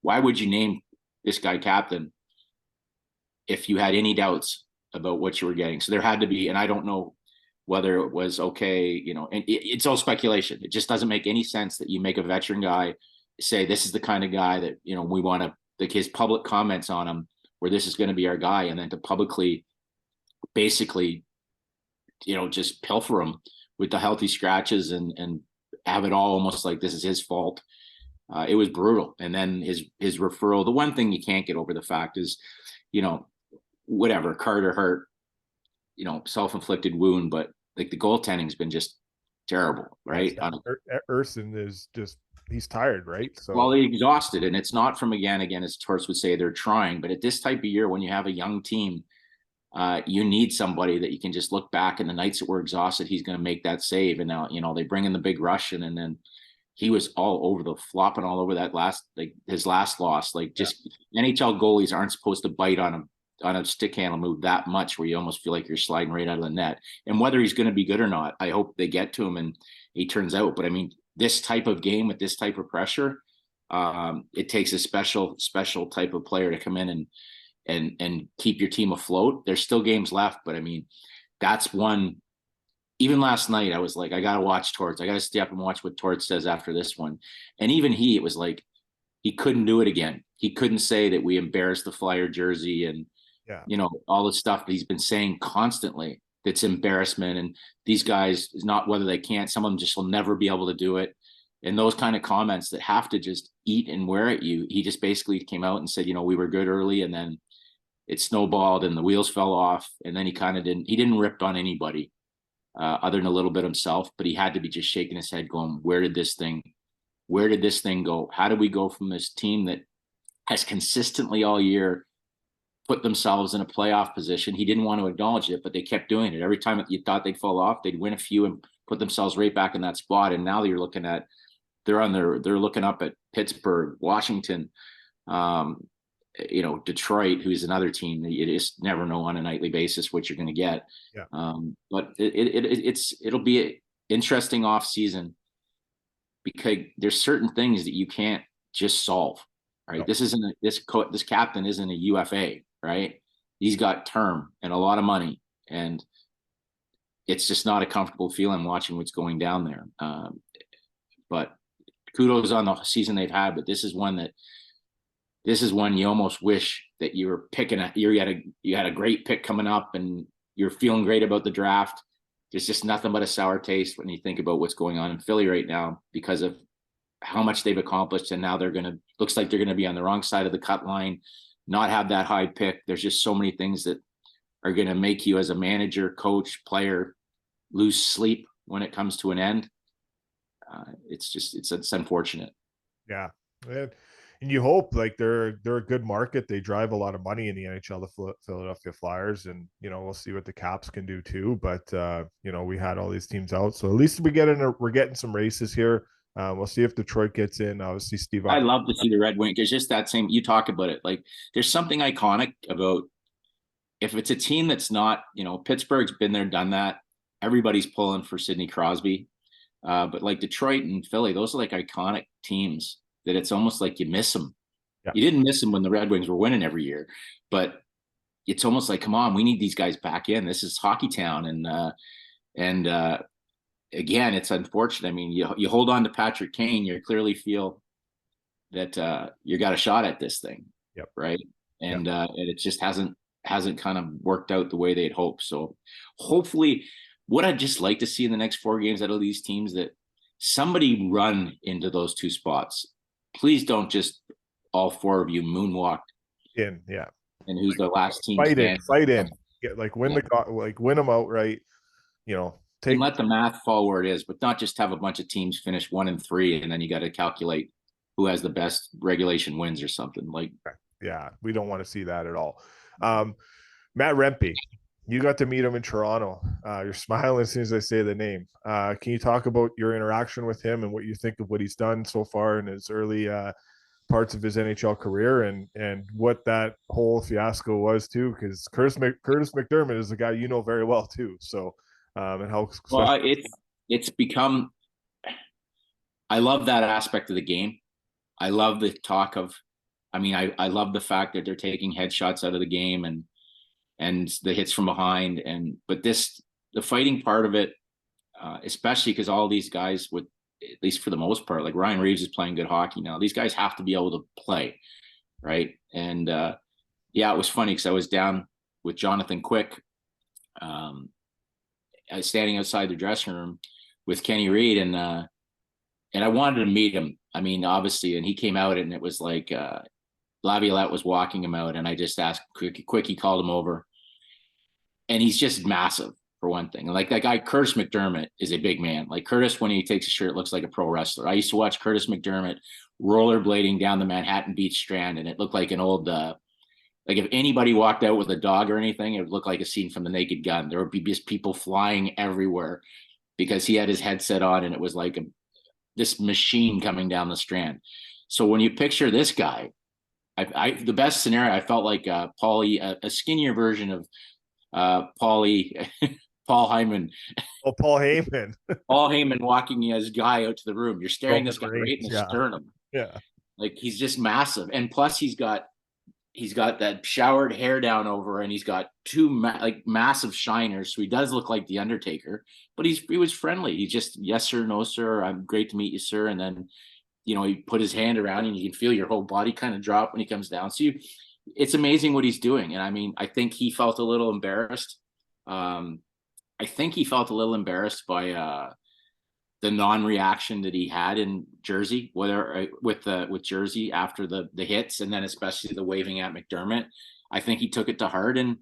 why would you name this guy captain if you had any doubts about what you were getting? So there had to be, and I don't know whether it was okay, and it's all speculation. It just doesn't make any sense that you make a veteran guy say this is the kind of guy that we want to, like his public comments on him where this is going to be our guy, and then to publicly basically just pilfer him with the healthy scratches and have it all almost like this is his fault. It was brutal. And then his referral, the one thing you can't get over the fact is, whatever, Carter hurt, self-inflicted wound, but like the goaltending's been just terrible, right? Erson is just, he's tired, right? So, well, he's exhausted, and it's not from again, as Torts would say, they're trying, but at this type of year, when you have a young team, you need somebody that you can just look back and the nights that we're exhausted, he's going to make that save. And now, they bring in the big Russian, and then he was flopping all over that his last loss. Like, just NHL goalies aren't supposed to bite on a stick handle move that much where you almost feel like you're sliding right out of the net. And whether he's going to be good or not, I hope they get to him and he turns out. But this type of game with this type of pressure, it takes a special type of player to come in and keep your team afloat. There's still games left, but that's one. Even last night, I was like, I got to watch Torts. I got to stay up and watch what Torts says after this one. And even it was like, he couldn't do it again. He couldn't say that we embarrassed the Flyer jersey and, all the stuff that he's been saying constantly. That's embarrassment. And these guys, is not whether they can't, some of them just will never be able to do it. And those kind of comments that have to just eat and wear at you. He just basically came out and said, we were good early, and then it snowballed and the wheels fell off. And then he didn't rip on anybody other than a little bit himself, but he had to be just shaking his head going, where did this thing go? How do we go from this team that has consistently all year put themselves in a playoff position? He didn't want to acknowledge it, but they kept doing it. Every time you thought they'd fall off, they'd win a few and put themselves right back in that spot. And now you're looking at, they're looking up at Pittsburgh, Washington, Detroit, who's another team that you just never know on a nightly basis what you're going to get. Yeah. But it'll be an interesting off season, because there's certain things that you can't just solve, right? No. This captain isn't a UFA, right? He's got term and a lot of money, and it's just not a comfortable feeling watching what's going down there. But kudos on the season they've had, but this is one you almost wish that you were picking you had a great pick coming up and you're feeling great about the draft. There's just nothing but a sour taste when you think about what's going on in Philly right now because of how much they've accomplished. And now looks like they're going to be on the wrong side of the cut line, not have that high pick. There's just so many things that are going to make you as a manager, coach, player, lose sleep when it comes to an end. It's unfortunate. Yeah. And you hope, like, they're a good market. They drive a lot of money in the NHL, the Philadelphia Flyers, and we'll see what the Caps can do too. But we had all these teams out, so at least we're getting some races here. We'll see if Detroit gets in. Obviously, Steve. I love to see the Red Wings. It's just that same. You talk about it, like there's something iconic about if it's a team that's not, Pittsburgh's been there, done that. Everybody's pulling for Sidney Crosby, but like Detroit and Philly, those are like iconic teams that it's almost like you miss them. Yeah. You didn't miss them when the Red Wings were winning every year, but it's almost like, come on, we need these guys back in. This is hockey town. And again, it's unfortunate. I mean, you hold on to Patrick Kane, you clearly feel that you got a shot at this thing. Yep. Right. And it just hasn't kind of worked out the way they'd hoped. So hopefully what I'd just like to see in the next 4 games out of these teams, that somebody run into those 2 spots. Please don't just all 4 of you moonwalk in. Yeah. And who's the last team? Fight in. Get, win them outright. And let the math fall where it is, but not just have a bunch of teams finish 1 and 3, and then you got to calculate who has the best regulation wins or something like. Yeah, we don't want to see that at all. Matt Rempe, you got to meet him in Toronto. You're smiling as soon as I say the name. Can you talk about your interaction with him and what you think of what he's done so far in his early parts of his NHL career, and what that whole fiasco was too? Because Curtis McDermott is a guy you know very well too. So, and how it's become. I love that aspect of the game. I love the talk of. I mean, I love the fact that they're taking headshots out of the game and the hits from behind, but the fighting part of it, especially because all these guys would, at least for the most part, like Ryan Reeves is playing good hockey now. These guys have to be able to play, right? And it was funny because I was down with Jonathan Quick, standing outside the dressing room with Kenny Reed, and I wanted to meet him. I mean, obviously, and he came out, and it was like. Laviolette was walking him out, and I just asked quick. He called him over, and he's just massive for one thing. Like that guy, Curtis McDermott, is a big man. Like Curtis, when he takes a shirt, looks like a pro wrestler. I used to watch Curtis McDermott rollerblading down the Manhattan Beach Strand, and it looked like an old, like if anybody walked out with a dog or anything, it would look like a scene from The Naked Gun. There would be just people flying everywhere because he had his headset on, and it was like this machine coming down the Strand. So when you picture this guy, the best scenario, I felt like Paulie, a skinnier version of Paulie, Paul Heyman. Oh, Paul Heyman. Paul Heyman walking his guy out to the room. You're staring this guy right in the sternum. Yeah. Like he's just massive. And plus he's got that showered hair down over, and he's got 2 massive shiners. So he does look like the Undertaker, but he was friendly. He just, yes, sir, no, sir. I'm great to meet you, sir. And then he put his hand around you and you can feel your whole body kind of drop when he comes down. So it's amazing what he's doing. And I mean, I think he felt a little embarrassed. I think he felt a little embarrassed by the non-reaction that he had in Jersey, whether with Jersey after the hits, and then especially the waving at McDermott. I think he took it to heart and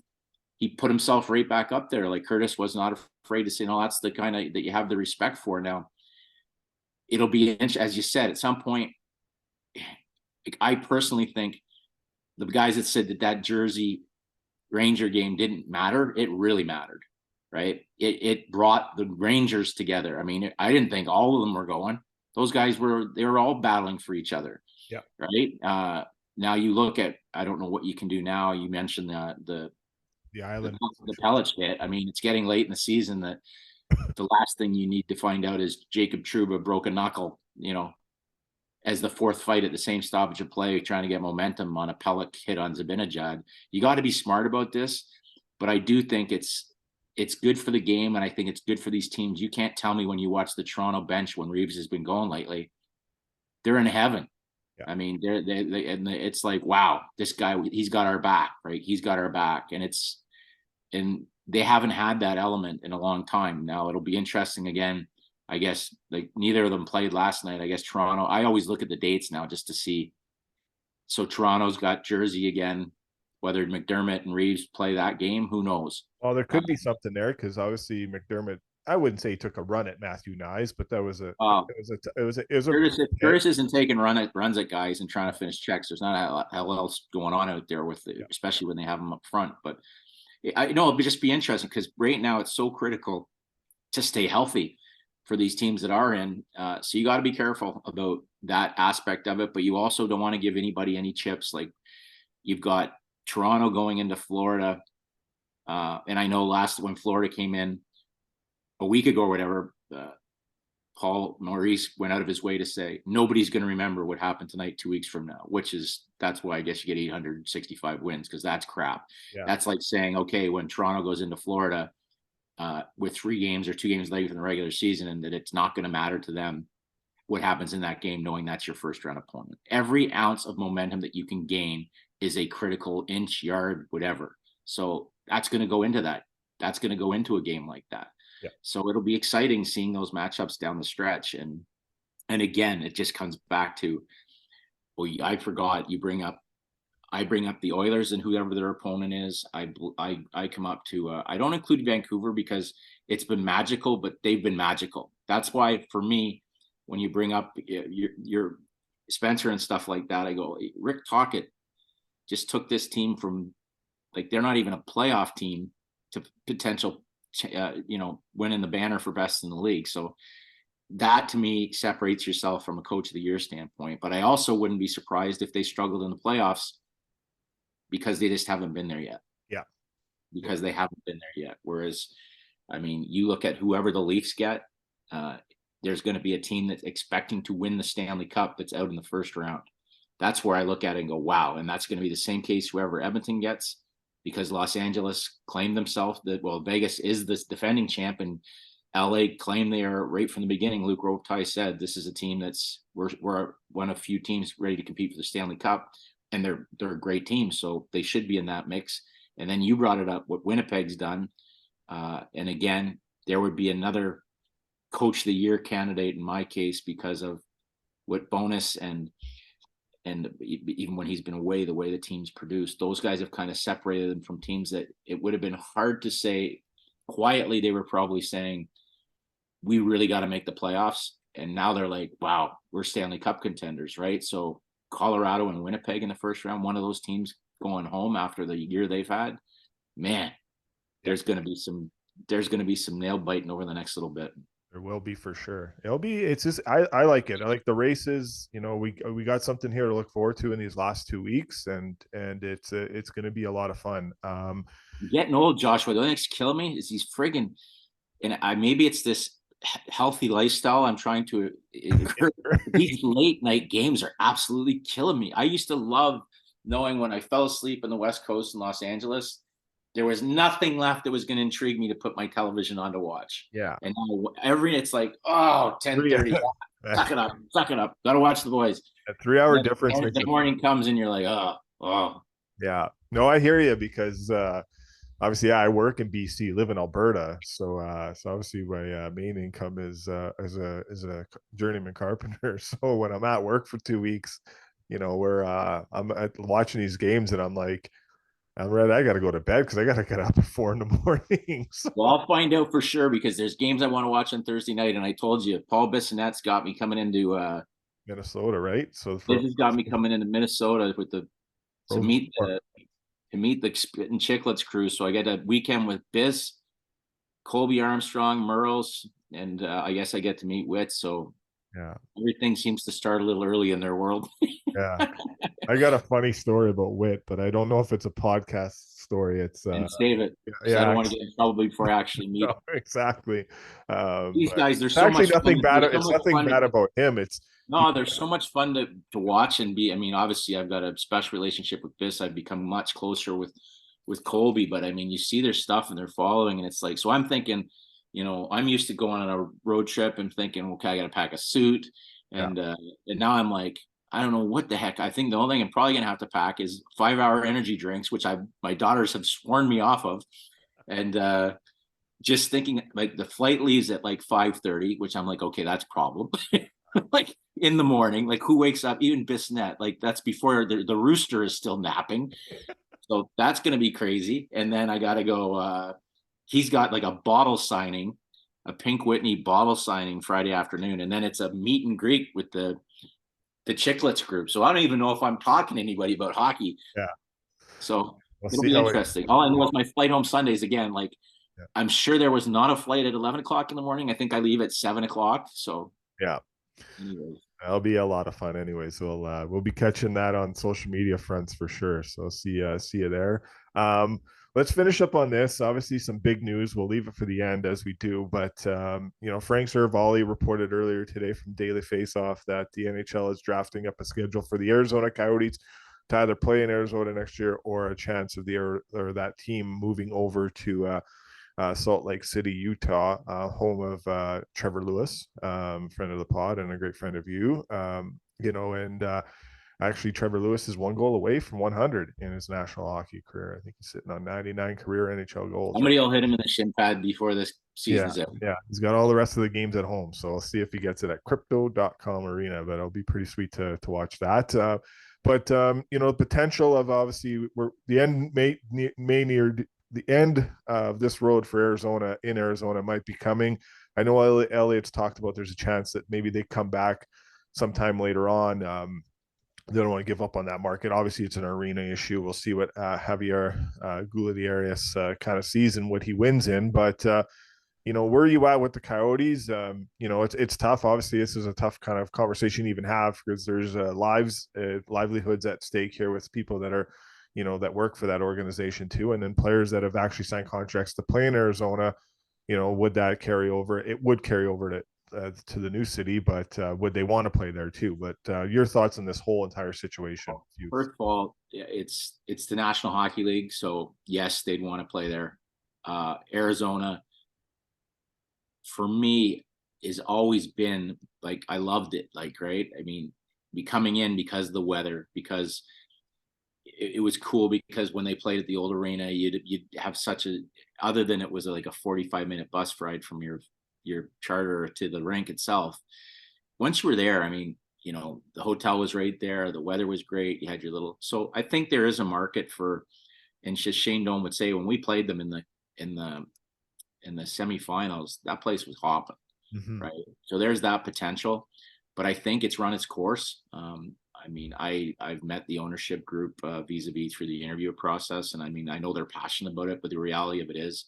he put himself right back up there. Like Curtis was not afraid to say, no, that's the kind of that you have the respect for. Now, it'll be, as you said, at some point, I personally think the guys that said that Jersey Ranger game didn't matter, it really mattered, right? It brought the Rangers together. I mean, I didn't think all of them were going. Those guys they were all battling for each other. Yeah. Right. Now you look at, I don't know what you can do now. You mentioned the island, the Pelech hit. I mean, it's getting late in the season that the last thing you need to find out is Jacob Trouba broke a knuckle, as the fourth fight at the same stoppage of play, trying to get momentum on a Pelech hit on Zibanejad. You got to be smart about this, but I do think it's good for the game, and I think it's good for these teams. You can't tell me when you watch the Toronto bench when Reeves has been going lately, they're in heaven. Yeah. I mean, it's like, wow, this guy, he's got our back, right? He's got our back, and they haven't had that element in a long time. Now it'll be interesting again. I guess like neither of them played last night. I guess Toronto, I always look at the dates now just to see. So Toronto's got Jersey again. Whether McDermott and Reeves play that game, who knows? Well, there could be something there because obviously McDermott, I wouldn't say he took a run at Matthew Nyes, but that was Curtis isn't taking runs at guys and trying to finish checks. There's not a hell else going on out there especially when they have them up front. But I know it'll just be interesting because right now it's so critical to stay healthy for these teams that are in. So you got to be careful about that aspect of it, but you also don't want to give anybody any chips. Like you've got Toronto going into Florida. And I know when Florida came in a week ago or whatever, Paul Maurice went out of his way to say, nobody's going to remember what happened tonight 2 weeks from now, that's why I guess you get 865 wins because that's crap. Yeah. That's like saying, okay, when Toronto goes into Florida, with 3 games or 2 games late in the regular season, and that it's not going to matter to them what happens in that game, knowing that's your first round opponent. Every ounce of momentum that you can gain is a critical inch, yard, whatever. So that's going to go into that. That's going to go into a game like that. Yeah. So it'll be exciting seeing those matchups down the stretch. And again, it just comes back to, I forgot I bring up the Oilers and whoever their opponent is. I come up to I don't include Vancouver because it's been magical, but they've been magical. That's why for me, when you bring up your Spencer and stuff like that, I go, Rick Tocchet just took this team from like they're not even a playoff team to potential, winning the banner for best in the league. So that to me separates yourself from a coach of the year standpoint. But I also wouldn't be surprised if they struggled in the playoffs because they just haven't been there yet. Yeah. Because they haven't been there yet. Whereas, I mean, you look at whoever the Leafs get, there's going to be a team that's expecting to win the Stanley Cup that's out in the first round. That's where I look at it and go, wow. And that's going to be the same case whoever Edmonton gets, because Los Angeles claimed themselves Vegas is this defending champ, and LA claimed they are right from the beginning. Luke Robitaille said, this is a team we're one of few teams ready to compete for the Stanley Cup. And they're a great team. So they should be in that mix. And then you brought it up, what Winnipeg's done. And again, there would be another coach of the year candidate in my case, because of what Bonus and even when he's been away, the way the teams produce, those guys have kind of separated them from teams that it would have been hard to say quietly. They were probably saying, we really got to make the playoffs. And now they're like, wow, we're Stanley Cup contenders, right? So Colorado and Winnipeg in the first round, one of those teams going home after the year they've had, man, there's going to be some nail biting over the next little bit. There will be for sure. It's just, I like it. I like the races. We got something here to look forward to in these last 2 weeks, and it's going to be a lot of fun. Getting old, Joshua. The only thing's killing me is these friggin', and maybe it's this healthy lifestyle I'm trying to encourage. These late night games are absolutely killing me. I used to love knowing when I fell asleep on the West Coast in Los Angeles, there was nothing left that was going to intrigue me to put my television on to watch. Yeah. And now it's like, 10:30. Suck it up. Got to watch the boys. A 3-hour difference. The morning comes and you're like, oh. Yeah. No, I hear you because obviously I work in BC, live in Alberta. So obviously my main income is as a journeyman carpenter. So when I'm at work for 2 weeks, where I'm watching these games and I'm like, I'm ready. I got to go to bed because I got to get up at 4 a.m. So. Well, I'll find out for sure because there's games I want to watch on Thursday night. And I told you, Paul Bissonnette's got me coming into Minnesota, right? So this has got me coming into Minnesota with to meet the Spit and Chicklets crew. So I get a weekend with Biss, Colby Armstrong, Merles, and I guess I get to meet Witt. So yeah, everything seems to start a little early in their world. Yeah. I got a funny story about Witt, but I don't know if it's a podcast story. It's and save it. Yeah, I don't want to get in trouble before I actually meet no, exactly. these guys. There's so actually much nothing fun. bad. It's nothing bad about him. It's there's so much fun to watch and be. I mean, obviously, I've got a special relationship with Biss. I've become much closer with Colby, but I mean, you see their stuff and they're following, and it's like, so I'm thinking, I'm used to going on a road trip and thinking, okay, I got to pack a suit, and now I'm like, I don't know what the heck. I think the only thing I'm probably gonna have to pack is 5-hour energy drinks, which my daughters have sworn me off of, and just thinking like the flight leaves at like 5:30, which I'm like, okay, that's a problem. Like in the morning, like who wakes up? Even Bissonnette, like that's before the rooster is still napping. So that's gonna be crazy. And then I gotta go. He's got like a bottle signing, a Pink Whitney bottle signing Friday afternoon, and then it's a meet and greet with the Chicklets group. So I don't even know if I'm talking to anybody about hockey. Yeah. So it'll be interesting. All I know is my flight home Sundays again. Like I'm sure there was not a flight at 11 o'clock in the morning. I think I leave at 7 o'clock. So yeah. Anyways. That'll be a lot of fun anyways. We'll be catching that on social media fronts for sure. So see you there. Let's finish up on this. Obviously some big news. We'll leave it for the end as we do, but Frank Seravalli reported earlier today from Daily Faceoff that the NHL is drafting up a schedule for the Arizona Coyotes to either play in Arizona next year or a chance of that team moving over to Salt Lake City, Utah, home of Trevor Lewis, friend of the pod and a great friend of you. Actually, Trevor Lewis is 1 goal away from 100 in his national hockey career. I think he's sitting on 99 career NHL goals. Somebody will hit him in the shin pad before this season's out. Yeah, he's got all the rest of the games at home. So I'll see if he gets it at crypto.com arena, but it'll be pretty sweet to watch that. The potential of obviously the end may near the end of this road for Arizona might be coming. I know Elliott's talked about there's a chance that maybe they come back sometime later on. They don't want to give up on that market. Obviously, it's an arena issue. We'll see what Javier Guladiarius kind of sees and what he wins in. But, where are you at with the Coyotes? It's tough. Obviously, this is a tough kind of conversation to even have because there's livelihoods at stake here with people that are, that work for that organization too. And then players that have actually signed contracts to play in Arizona, would that carry over? It would carry over to the new city, but would they want to play there too? But your thoughts on this whole entire situation? First of all, it's the National Hockey League, so yes, they'd want to play there. Arizona, for me, has always been like I loved it. Like, right? I mean, coming in because of the weather, because it was cool because when they played at the old arena, you'd have other than it was like a 45-minute bus ride from your charter to the rink itself. Once you were there, I mean, the hotel was right there. The weather was great. You had so I think there is a market for, and just Shane Doan would say when we played them in the semifinals, that place was hopping, right? So there's that potential, but I think it's run its course. I mean, I've met the ownership group vis-a-vis through the interview process. And I mean, I know they're passionate about it, but the reality of it is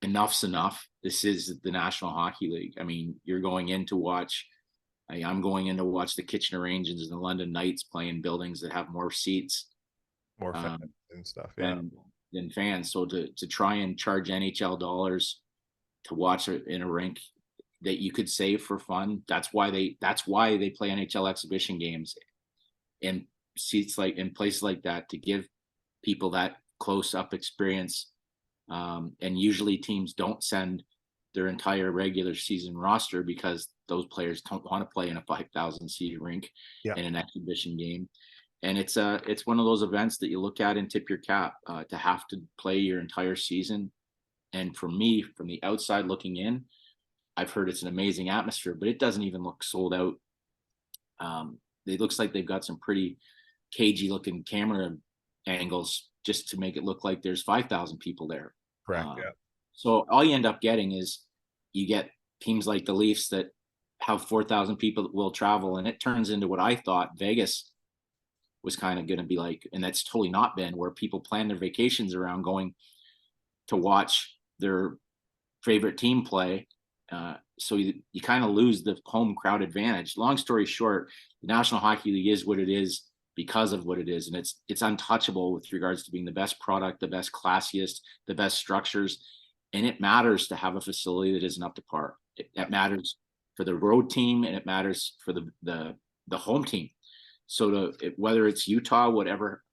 enough's enough. This is the National Hockey League. I mean, you're going in to watch, I'm going in to watch the Kitchener Rangers and the London Knights play in buildings that have more seats. More fans and stuff, yeah. Than fans. So to try and charge NHL dollars to watch it in a rink that you could save for fun. That's why they play NHL exhibition games in seats like in places like that to give people that close up experience. And usually teams don't send their entire regular season roster because those players don't want to play in a 5,000 seat rink in an exhibition game. And it's one of those events that you look at and tip your cap to have to play your entire season. And for me, from the outside looking in, I've heard it's an amazing atmosphere, but it doesn't even look sold out. It looks like they've got some pretty cagey looking camera angles just to make it look like there's 5,000 people there. Correct. So all you end up getting is you get teams like the Leafs that have 4,000 people that will travel, and it turns into what I thought Vegas was kind of going to be like, and that's totally not been, where people plan their vacations around going to watch their favorite team play. So you kind of lose the home crowd advantage. Long story short, the National Hockey League is what it is because of what it is, and it's untouchable with regards to being the best product, the best classiest, the best structures, and it matters to have a facility that isn't up to par. That matters for the road team, and it matters for the home team. So whether it's Utah, whatever,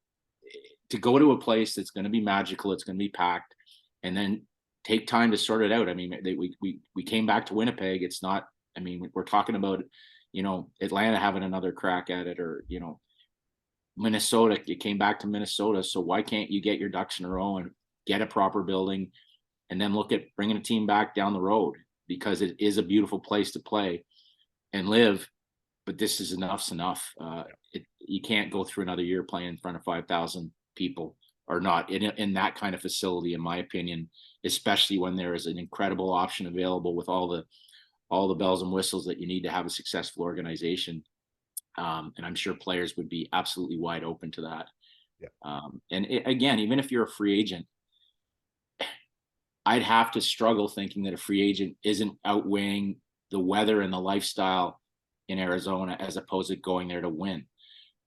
to go to a place that's going to be magical, it's going to be packed, and then take time to sort it out. I mean, we came back to Winnipeg. It's not, I mean, we're talking about, Atlanta having another crack at it, or, Minnesota, it came back to Minnesota. So why can't you get your ducks in a row and get a proper building and then look at bringing a team back down the road, because it is a beautiful place to play and live, but this is enough's enough. You can't go through another year playing in front of 5,000 people, or not in that kind of facility, in my opinion, especially when there is an incredible option available with all the bells and whistles that you need to have a successful organization. And I'm sure players would be absolutely wide open to that. Again, even if you're a free agent, I'd have to struggle thinking that a free agent isn't outweighing the weather and the lifestyle in Arizona as opposed to going there to win,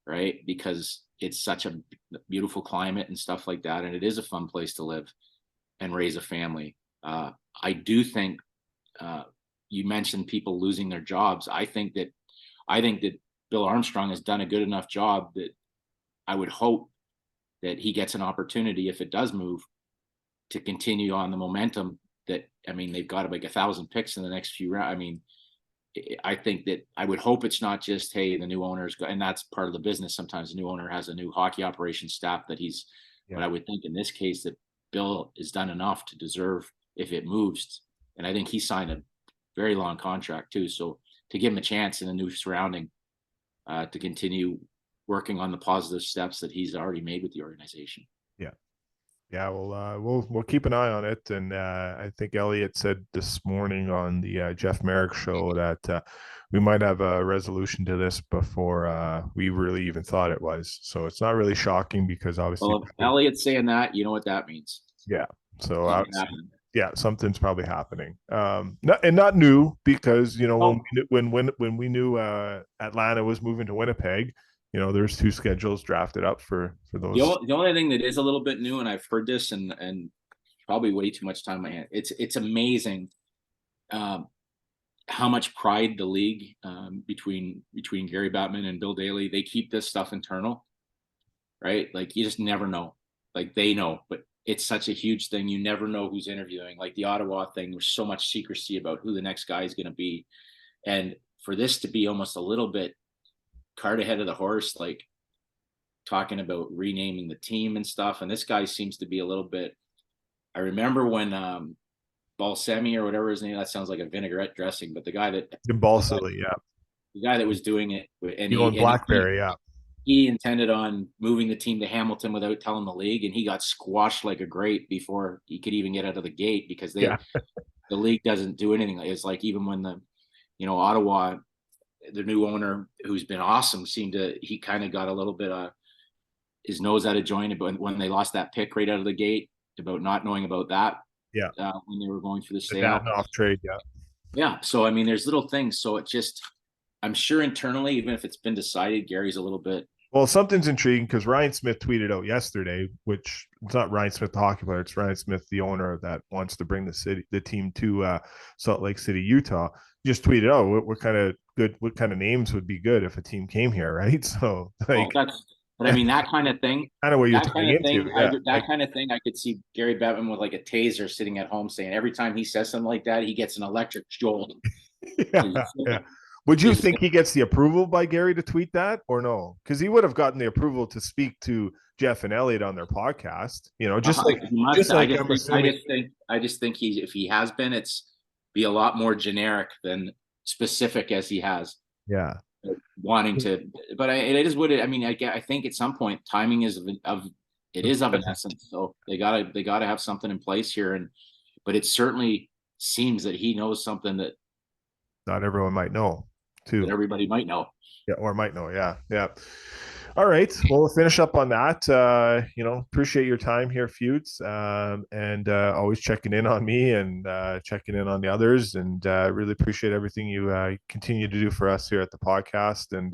right? Because it's such a beautiful climate and stuff like that. And it is a fun place to live and raise a family. I do think you mentioned people losing their jobs. I think that Bill Armstrong has done a good enough job that I would hope that he gets an opportunity, if it does move, to continue on the momentum that, I mean, they've got like 1,000 picks in the next few rounds. I mean, I think that I would hope it's not just, hey, the new owner's go, and that's part of the business. Sometimes the new owner has a new hockey operations staff that but I would think in this case that Bill has done enough to deserve if it moves. And I think he signed a very long contract too. So to give him a chance in a new surrounding, to continue working on the positive steps that he's already made with the organization. Yeah, we'll keep an eye on it, and I think Elliot said this morning on the Jeff Merrick show that we might have a resolution to this before we really even thought it was. So it's not really shocking, because obviously, well, if Elliot's saying that, you know what that means. Yeah. So something's probably happening. Not new, because when we knew Atlanta was moving to Winnipeg, there's 2 schedules drafted up for those. The only thing that is a little bit new, and I've heard this and probably way too much time in my hand, it's amazing how much pride the league, between Gary Bettman and Bill Daly, they keep this stuff internal, right? Like, you just never know. Like, they know, but it's such a huge thing. You never know who's interviewing. Like the Ottawa thing, there's so much secrecy about who the next guy is going to be. And for this to be almost a little bit cart ahead of the horse, like talking about renaming the team and stuff. And this guy seems to be a little bit, I remember when Balsami or whatever his name, that sounds like a vinaigrette dressing, but the guy that the guy that was doing it, and Blackberry, he intended on moving the team to Hamilton without telling the league, and he got squashed like a grape before he could even get out of the gate, because the league doesn't do anything. It's like, even when Ottawa, the new owner, who's been awesome, he kind of got a little bit of his nose out of joint when they lost that pick right out of the gate, about not knowing about that. When they were going through the sale. Off trade. So, I mean, there's little things. So it just, I'm sure internally, even if it's been decided, Gary's a little bit. Well, something's intriguing, because Ryan Smith tweeted out yesterday, which it's not Ryan Smith, the hockey player, it's Ryan Smith, the owner, that wants to bring the team to Salt Lake City, Utah. Just tweeted, what kind of names would be good if a team came here, right? So, like, But I mean, that kind of thing, Kind of what you're that kind tying of thing, into. Yeah. that kind of thing, I could see Gary Bettman with like a taser sitting at home saying every time he says something like that, he gets an electric jolt. Yeah, yeah. Would you think he gets the approval by Gary to tweet that or no? Because he would have gotten the approval to speak to Jeff and Elliot on their podcast. Just like I'm assuming. I just think if he has been, it's be a lot more generic than specific as he has. Yeah. Wanting to, but it is what it. I mean, I think at some point timing is of an essence. So they gotta have something in place here, but it certainly seems that he knows something that not everyone might know too. That everybody might know. Yeah, or might know. Yeah, yeah. All right. Well, we'll finish up on that. Appreciate your time here, Futes, and always checking in on me and checking in on the others. And really appreciate everything you continue to do for us here at the podcast and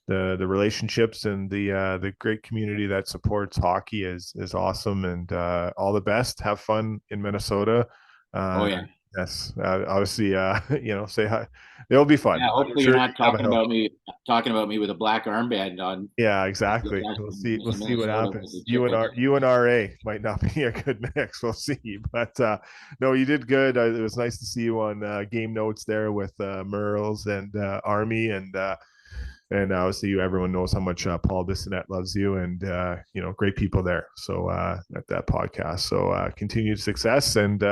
the relationships and the great community that supports hockey is awesome. And all the best. Have fun in Minnesota. Oh yeah. Yes, obviously, say hi. It'll be fun. Yeah, hopefully you're not talking about me with a black armband on. Yeah, exactly. We'll see what happens. You and RA might not be a good mix. We'll see. But no, you did good. It was nice to see you on game notes there with Merles and Army and obviously everyone knows how much Paul Bissonnette loves you and great people there. So at that podcast. So continued success and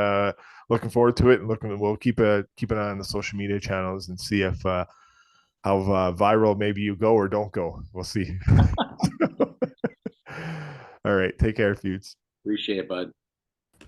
looking forward to it. And we'll keep an eye on the social media channels and see if how viral maybe you go or don't go. We'll see. All right. Take care, Feuds. Appreciate it, bud.